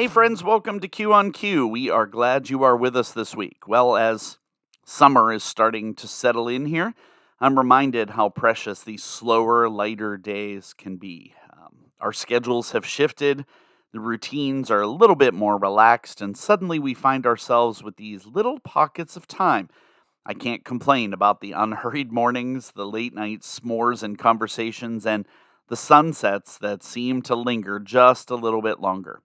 Hey, friends, welcome to Q on Q. We are glad you are with us this week. Well, as summer is starting to settle in here, I'm reminded how precious these slower, lighter days can be. Our schedules have shifted, the routines are a little bit more relaxed, and suddenly we find ourselves with these little pockets of time. I can't complain about the unhurried mornings, the late night s'mores and conversations, and the sunsets that seem to linger just a little bit longer.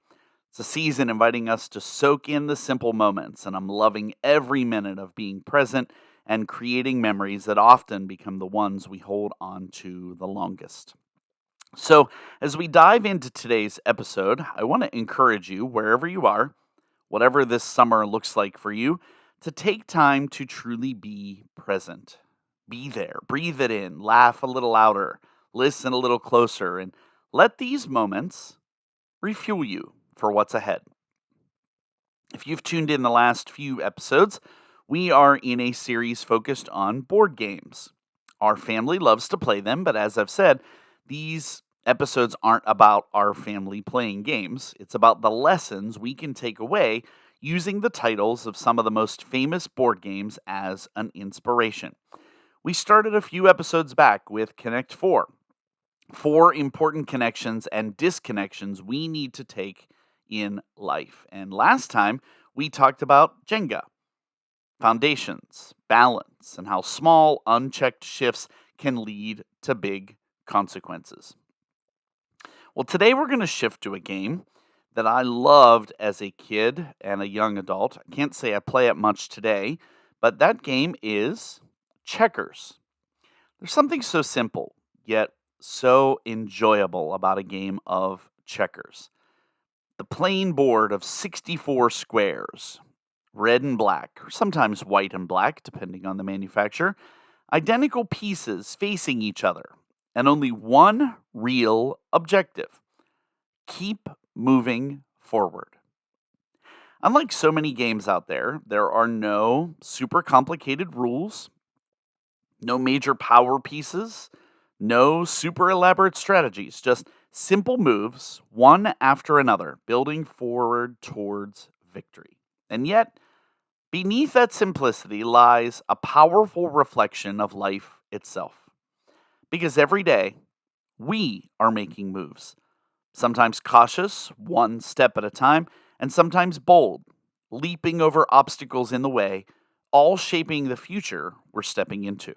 It's a season inviting us to soak in the simple moments, and I'm loving every minute of being present and creating memories that often become the ones we hold on to the longest. So, as we dive into today's episode, I want to encourage you, wherever you are, whatever this summer looks like for you, to take time to truly be present. Be there, breathe it in, laugh a little louder, listen a little closer, and let these moments refuel you for what's ahead. If you've tuned in the last few episodes, we are in a series focused on board games. Our family loves to play them, but as I've said, these episodes aren't about our family playing games. It's about the lessons we can take away using the titles of some of the most famous board games as an inspiration. We started a few episodes back with Connect 4. Four important connections and disconnections we need to take in life. And last time we talked about Jenga, foundations, balance, and how small, unchecked shifts can lead to big consequences. Well, today we're going to shift to a game that I loved as a kid and a young adult. I can't say I play it much today, but that game is checkers. There's something so simple, yet so enjoyable about a game of checkers. The plain board of 64 squares, red and black, or sometimes white and black, depending on the manufacturer, identical pieces facing each other, and only one real objective: keep moving forward. Unlike so many games out there, there are no super complicated rules, no major power pieces, no super elaborate strategies, just simple moves, one after another, building forward towards victory. And yet, beneath that simplicity lies a powerful reflection of life itself. Because every day, we are making moves, sometimes cautious, one step at a time, and sometimes bold, leaping over obstacles in the way, all shaping the future we're stepping into.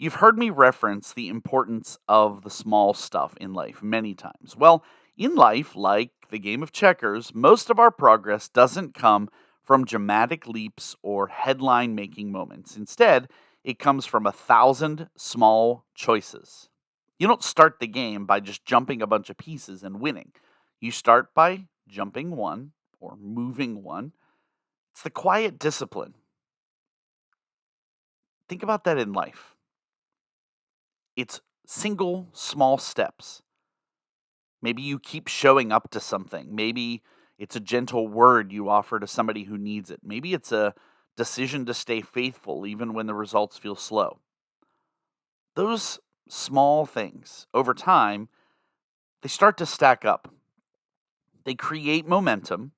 You've heard me reference the importance of the small stuff in life many times. Well, in life, like the game of checkers, most of our progress doesn't come from dramatic leaps or headline making moments. Instead, it comes from 1,000 small choices. You don't start the game by just jumping a bunch of pieces and winning. You start by jumping one or moving one. It's the quiet discipline. Think about that in life. It's single small steps. Maybe you keep showing up to something. Maybe it's a gentle word you offer to somebody who needs it. Maybe it's a decision to stay faithful even when the results feel slow. Those small things, over time, they start to stack up. They create momentum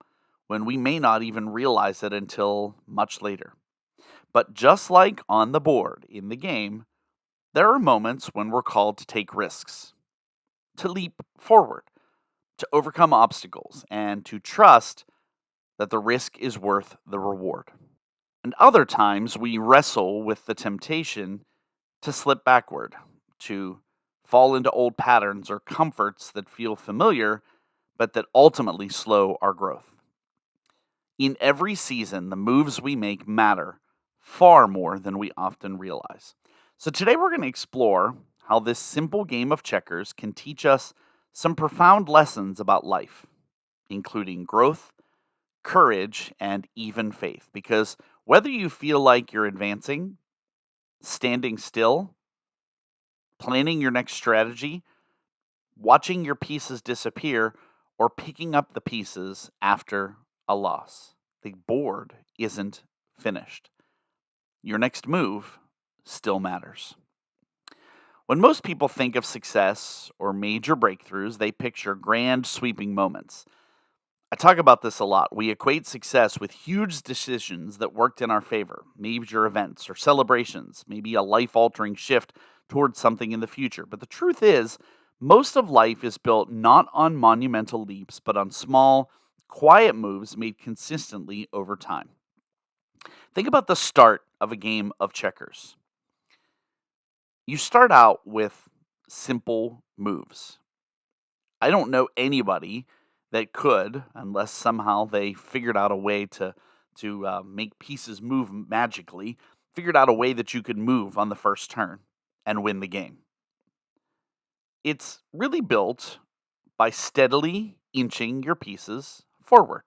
when we may not even realize it until much later. But just like on the board in the game, there are moments when we're called to take risks, to leap forward, to overcome obstacles, and to trust that the risk is worth the reward. And other times we wrestle with the temptation to slip backward, to fall into old patterns or comforts that feel familiar, but that ultimately slow our growth. In every season, the moves we make matter far more than we often realize. So today we're going to explore how this simple game of checkers can teach us some profound lessons about life, including growth, courage, and even faith. Because whether you feel like you're advancing, standing still, planning your next strategy, watching your pieces disappear, or picking up the pieces after a loss, the board isn't finished. Your next move still matters. When most people think of success or major breakthroughs, they picture grand sweeping moments. I talk about this a lot. We equate success with huge decisions that worked in our favor, major events or celebrations, maybe a life altering shift towards something in the future. But the truth is, most of life is built not on monumental leaps, but on small, quiet moves made consistently over time. Think about the start of a game of checkers. You start out with simple moves. I don't know anybody that could, unless somehow they figured out a way to make pieces move magically. Figured out a way that you could move on the first turn and win the game. It's really built by steadily inching your pieces forward.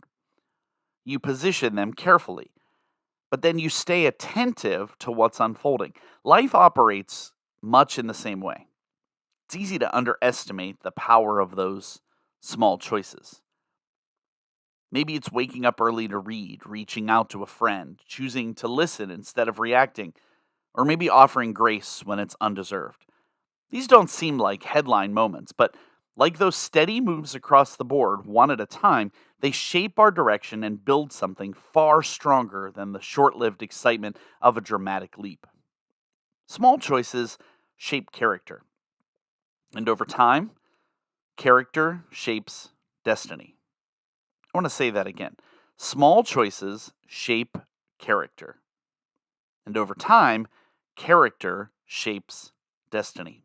You position them carefully, but then you stay attentive to what's unfolding. Life operates much in the same way. It's easy to underestimate the power of those small choices. Maybe it's waking up early to read, reaching out to a friend, choosing to listen instead of reacting, or maybe offering grace when it's undeserved. These don't seem like headline moments, but like those steady moves across the board, one at a time, they shape our direction and build something far stronger than the short lived excitement of a dramatic leap. Small choices shape character, and over time, character shapes destiny. I want to say that again. Small choices shape character, and over time, character shapes destiny.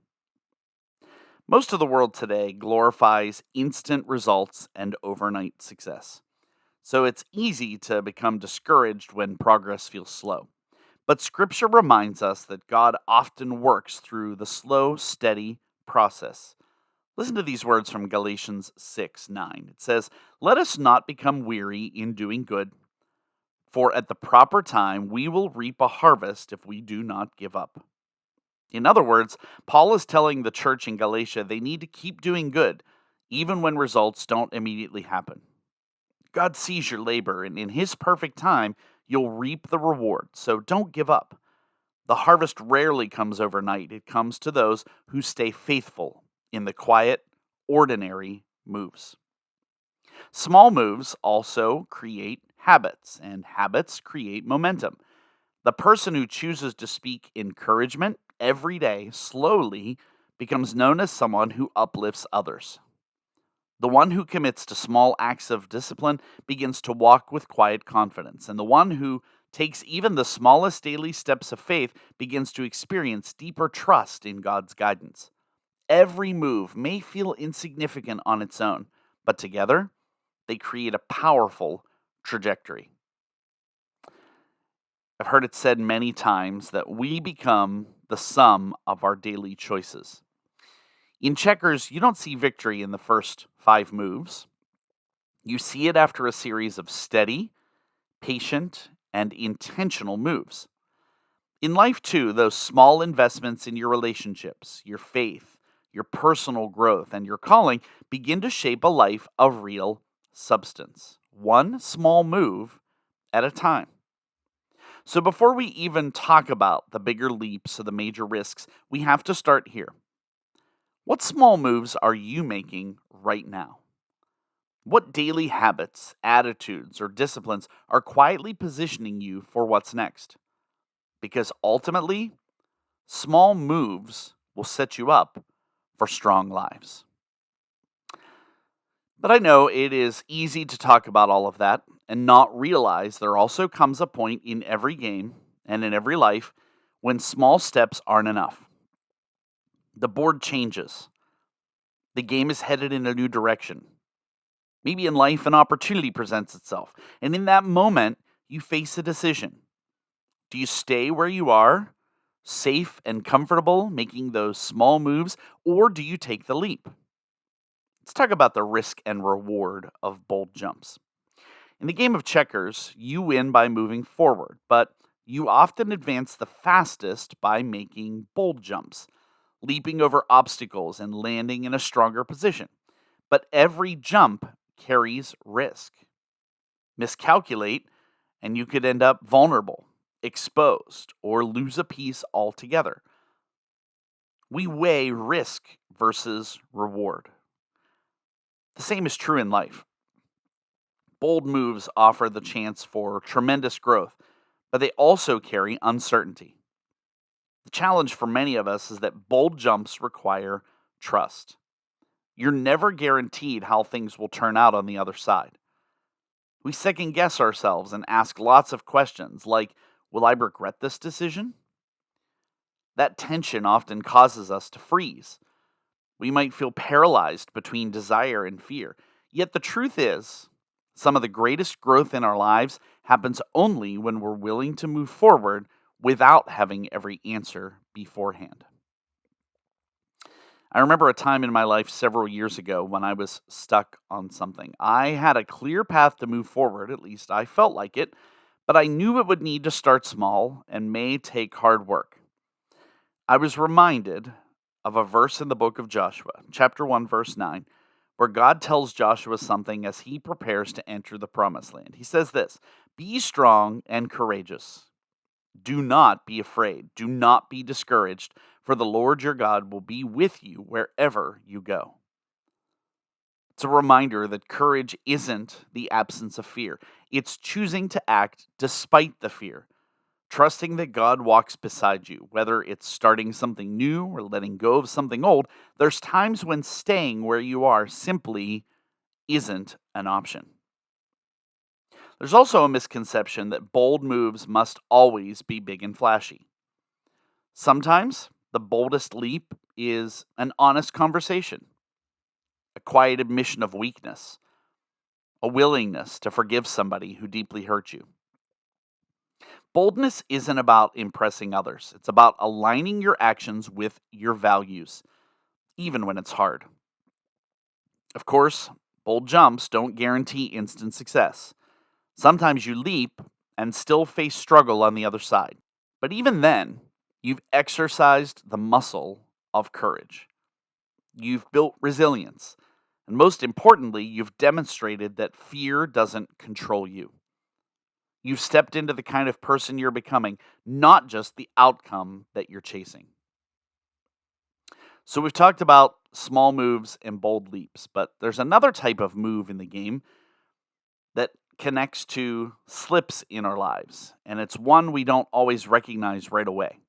Most of the world today glorifies instant results and overnight success. So it's easy to become discouraged when progress feels slow. But scripture reminds us that God often works through the slow, steady process. Listen to these words from Galatians 6:9. It says, "Let us not become weary in doing good, for at the proper time we will reap a harvest if we do not give up." In other words, Paul is telling the church in Galatia they need to keep doing good, even when results don't immediately happen. God sees your labor, and in his perfect time, you'll reap the reward, so don't give up. The harvest rarely comes overnight. It comes to those who stay faithful in the quiet, ordinary moves. Small moves also create habits, and habits create momentum. The person who chooses to speak encouragement every day slowly becomes known as someone who uplifts others. The one who commits to small acts of discipline begins to walk with quiet confidence, and the one who takes even the smallest daily steps of faith begins to experience deeper trust in God's guidance. Every move may feel insignificant on its own, but together they create a powerful trajectory. I've heard it said many times that we become the sum of our daily choices. In checkers, you don't see victory in the first 5 moves. You see it after a series of steady, patient, and intentional moves. In life, too, those small investments in your relationships, your faith, your personal growth, and your calling begin to shape a life of real substance, one small move at a time. So, before we even talk about the bigger leaps or the major risks, we have to start here. What small moves are you making right now? What daily habits, attitudes, or disciplines are quietly positioning you for what's next? Because ultimately, small moves will set you up for strong lives. But I know it is easy to talk about all of that and not realize there also comes a point in every game and in every life when small steps aren't enough. The board changes, the game is headed in a new direction. Maybe in life, an opportunity presents itself, and in that moment, you face a decision. Do you stay where you are, safe and comfortable, making those small moves, or do you take the leap? Let's talk about the risk and reward of bold jumps. In the game of checkers, you win by moving forward, but you often advance the fastest by making bold jumps, leaping over obstacles and landing in a stronger position. But every jump carries risk. Miscalculate, and you could end up vulnerable, exposed, or lose a piece altogether. We weigh risk versus reward. The same is true in life. Bold moves offer the chance for tremendous growth, but they also carry uncertainty. The challenge for many of us is that bold jumps require trust. You're never guaranteed how things will turn out on the other side. We second guess ourselves and ask lots of questions like, will I regret this decision? That tension often causes us to freeze. We might feel paralyzed between desire and fear. Yet the truth is, some of the greatest growth in our lives happens only when we're willing to move forward without having every answer beforehand. I remember a time in my life several years ago when I was stuck on something. I had a clear path to move forward, at least I felt like it, but I knew it would need to start small and may take hard work. I was reminded of a verse in the book of Joshua, chapter 1, verse 9, where God tells Joshua something as he prepares to enter the promised land. He says this: "Be strong and courageous. Do not be afraid. Do not be discouraged, for the Lord your God will be with you wherever you go." It's a reminder that courage isn't the absence of fear, it's choosing to act despite the fear, trusting that God walks beside you. Whether it's starting something new or letting go of something old, there's times when staying where you are simply isn't an option. There's also a misconception that bold moves must always be big and flashy. Sometimes the boldest leap is an honest conversation, a quiet admission of weakness, a willingness to forgive somebody who deeply hurt you. Boldness isn't about impressing others, it's about aligning your actions with your values, even when it's hard. Of course, bold jumps don't guarantee instant success. Sometimes you leap and still face struggle on the other side. But even then, you've exercised the muscle of courage. You've built resilience. And most importantly, you've demonstrated that fear doesn't control you. You've stepped into the kind of person you're becoming, not just the outcome that you're chasing. So we've talked about small moves and bold leaps, but there's another type of move in the game that connects to slips in our lives, and it's one we don't always recognize right away.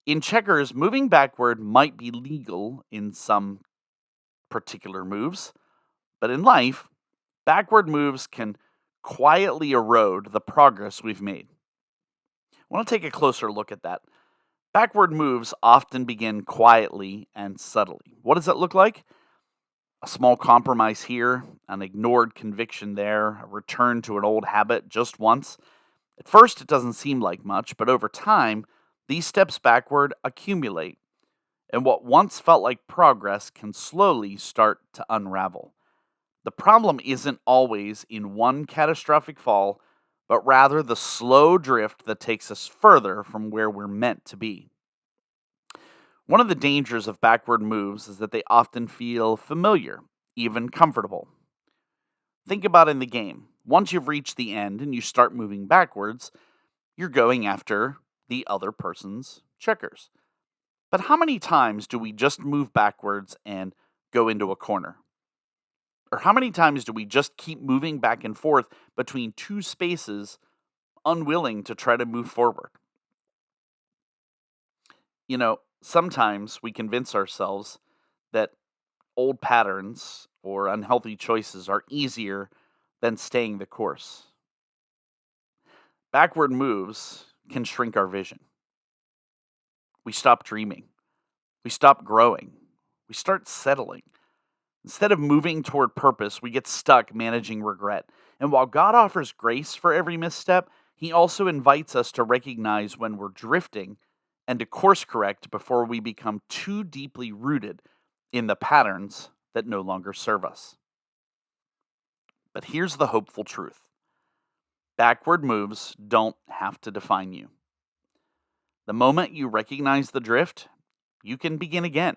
In checkers, moving backward might be legal in some particular moves, but in life, backward moves can quietly erode the progress we've made. I want to take a closer look at that. Backward moves often begin quietly and subtly. What does that look like? A small compromise here, an ignored conviction there, a return to an old habit just once. At first, it doesn't seem like much, but over time, these steps backward accumulate, and what once felt like progress can slowly start to unravel. The problem isn't always in one catastrophic fall, but rather the slow drift that takes us further from where we're meant to be. One of the dangers of backward moves is that they often feel familiar, even comfortable. Think about in the game. Once you've reached the end and you start moving backwards, you're going after the other person's checkers. But how many times do we just move backwards and go into a corner? Or how many times do we just keep moving back and forth between two spaces, unwilling to try to move forward? Sometimes we convince ourselves that old patterns or unhealthy choices are easier than staying the course. Backward moves can shrink our vision. We stop dreaming. We stop growing. We start settling. Instead of moving toward purpose, we get stuck managing regret. And while God offers grace for every misstep, He also invites us to recognize when we're drifting and to course correct before we become too deeply rooted in the patterns that no longer serve us. But here's the hopeful truth: backward moves don't have to define you. The moment you recognize the drift, you can begin again.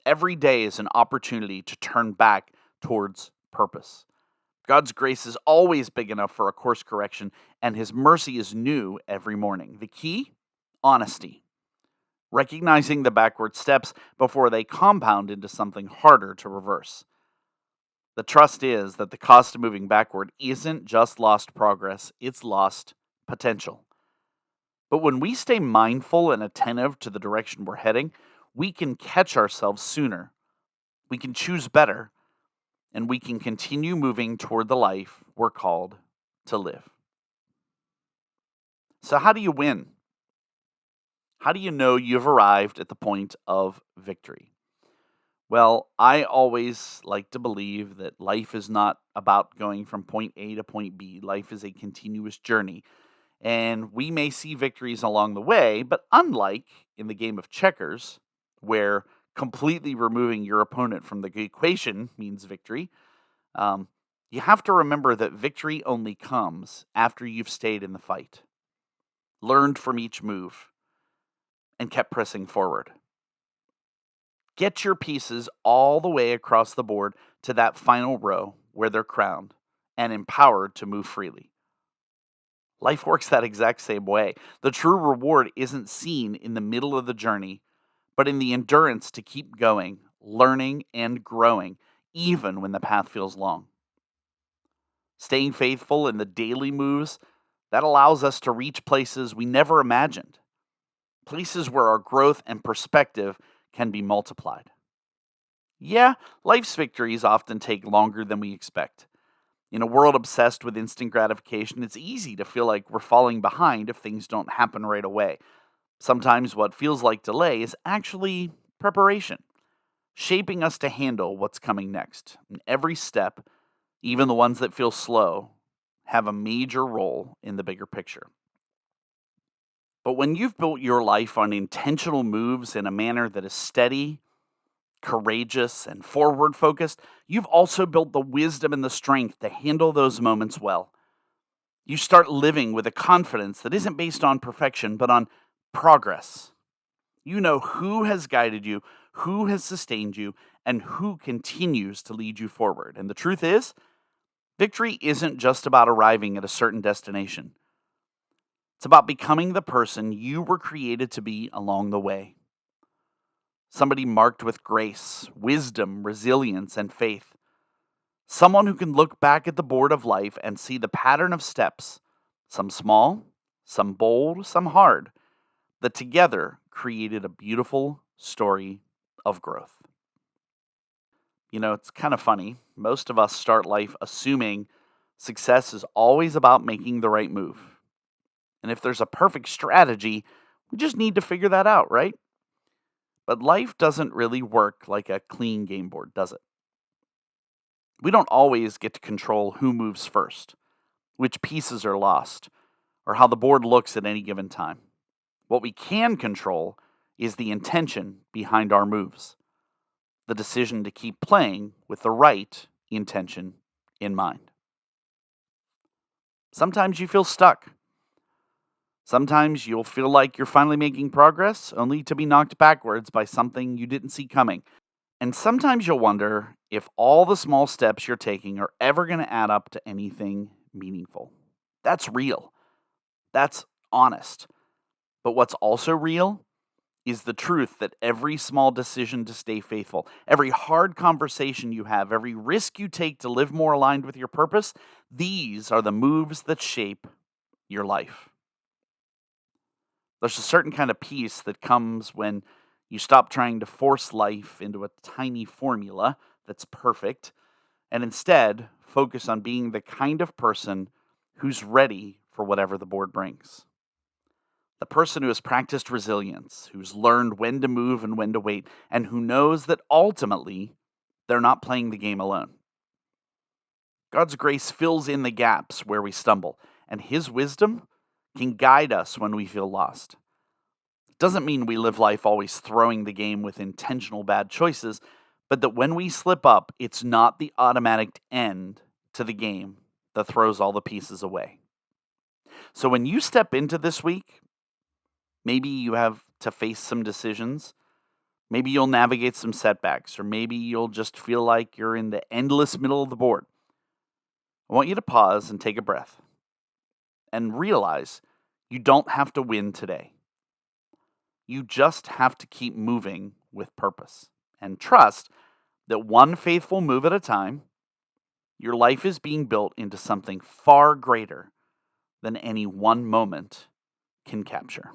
Every day is an opportunity to turn back towards purpose. God's grace is always big enough for a course correction, and His mercy is new every morning. The key? Honesty. Recognizing the backward steps before they compound into something harder to reverse. The trust is that the cost of moving backward isn't just lost progress, it's lost potential. But when we stay mindful and attentive to the direction we're heading, we can catch ourselves sooner. We can choose better, and we can continue moving toward the life we're called to live. So, how do you win? How do you know you've arrived at the point of victory? Well, I always like to believe that life is not about going from point A to point B. Life is a continuous journey. And we may see victories along the way, but unlike in the game of checkers, where completely removing your opponent from the equation means victory, um, you have to remember that victory only comes after you've stayed in the fight, learned from each move, and kept pressing forward. Get your pieces all the way across the board to that final row where they're crowned and empowered to move freely. Life works that exact same way. The true reward isn't seen in the middle of the journey, but in the endurance to keep going, learning, and growing, even when the path feels long. Staying faithful in the daily moves, that allows us to reach places we never imagined, places where our growth and perspective can be multiplied. Yeah, life's victories often take longer than we expect. In a world obsessed with instant gratification, it's easy to feel like we're falling behind if things don't happen right away. Sometimes what feels like delay is actually preparation, shaping us to handle what's coming next. And every step, even the ones that feel slow, have a major role in the bigger picture. But when you've built your life on intentional moves in a manner that is steady, courageous, and forward focused, you've also built the wisdom and the strength to handle those moments well. You start living with a confidence that isn't based on perfection, but on progress. You know who has guided you, who has sustained you, and who continues to lead you forward. And the truth is, victory isn't just about arriving at a certain destination, it's about becoming the person you were created to be along the way. Somebody marked with grace, wisdom, resilience, and faith. Someone who can look back at the board of life and see the pattern of steps, some small, some bold, some hard, that together created a beautiful story of growth. You know, it's kind of funny. Most of us start life assuming success is always about making the right move. And if there's a perfect strategy, we just need to figure that out, right? But life doesn't really work like a clean game board, does it? We don't always get to control who moves first, which pieces are lost, or how the board looks at any given time. What we can control is the intention behind our moves, the decision to keep playing with the right intention in mind. Sometimes you feel stuck. Sometimes you'll feel like you're finally making progress, only to be knocked backwards by something you didn't see coming. And sometimes you'll wonder if all the small steps you're taking are ever going to add up to anything meaningful. That's real. That's honest. But what's also real is the truth that every small decision to stay faithful, every hard conversation you have, every risk you take to live more aligned with your purpose, these are the moves that shape your life. There's a certain kind of peace that comes when you stop trying to force life into a tiny formula that's perfect and instead focus on being the kind of person who's ready for whatever the board brings. The person who has practiced resilience, who's learned when to move and when to wait, and who knows that ultimately they're not playing the game alone. God's grace fills in the gaps where we stumble, and His wisdom can guide us when we feel lost. It doesn't mean we live life always throwing the game with intentional bad choices, but that when we slip up, it's not the automatic end to the game that throws all the pieces away. So when you step into this week, maybe you have to face some decisions. Maybe you'll navigate some setbacks, or maybe you'll just feel like you're in the endless middle of the board. I want you to pause and take a breath and realize you don't have to win today. You just have to keep moving with purpose and trust that one faithful move at a time, Your life is being built into something far greater than any one moment can capture.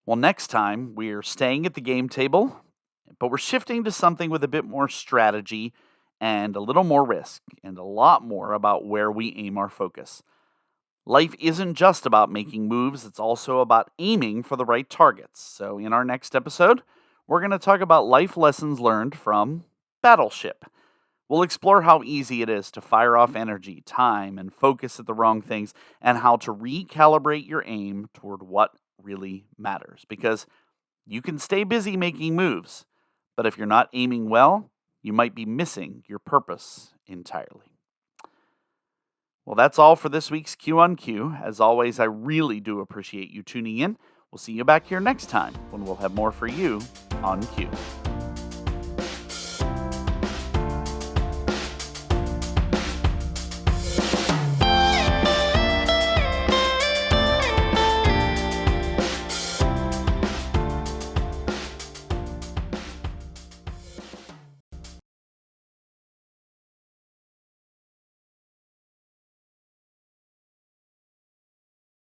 Well, next time we're staying at the game table, but we're shifting to something with a bit more strategy and a little more risk and a lot more about where we aim our focus. Life isn't just about making moves, it's also about aiming for the right targets. So, in our next episode, we're going to talk about life lessons learned from Battleship. We'll explore how easy it is to fire off energy, time, and focus at the wrong things, and how to recalibrate your aim toward what really matters. Because you can stay busy making moves, but if you're not aiming well, you might be missing your purpose entirely. Well, that's all for this week's Q on Q. As always, I really do appreciate you tuning in. We'll see you back here next time when we'll have more for you on Q.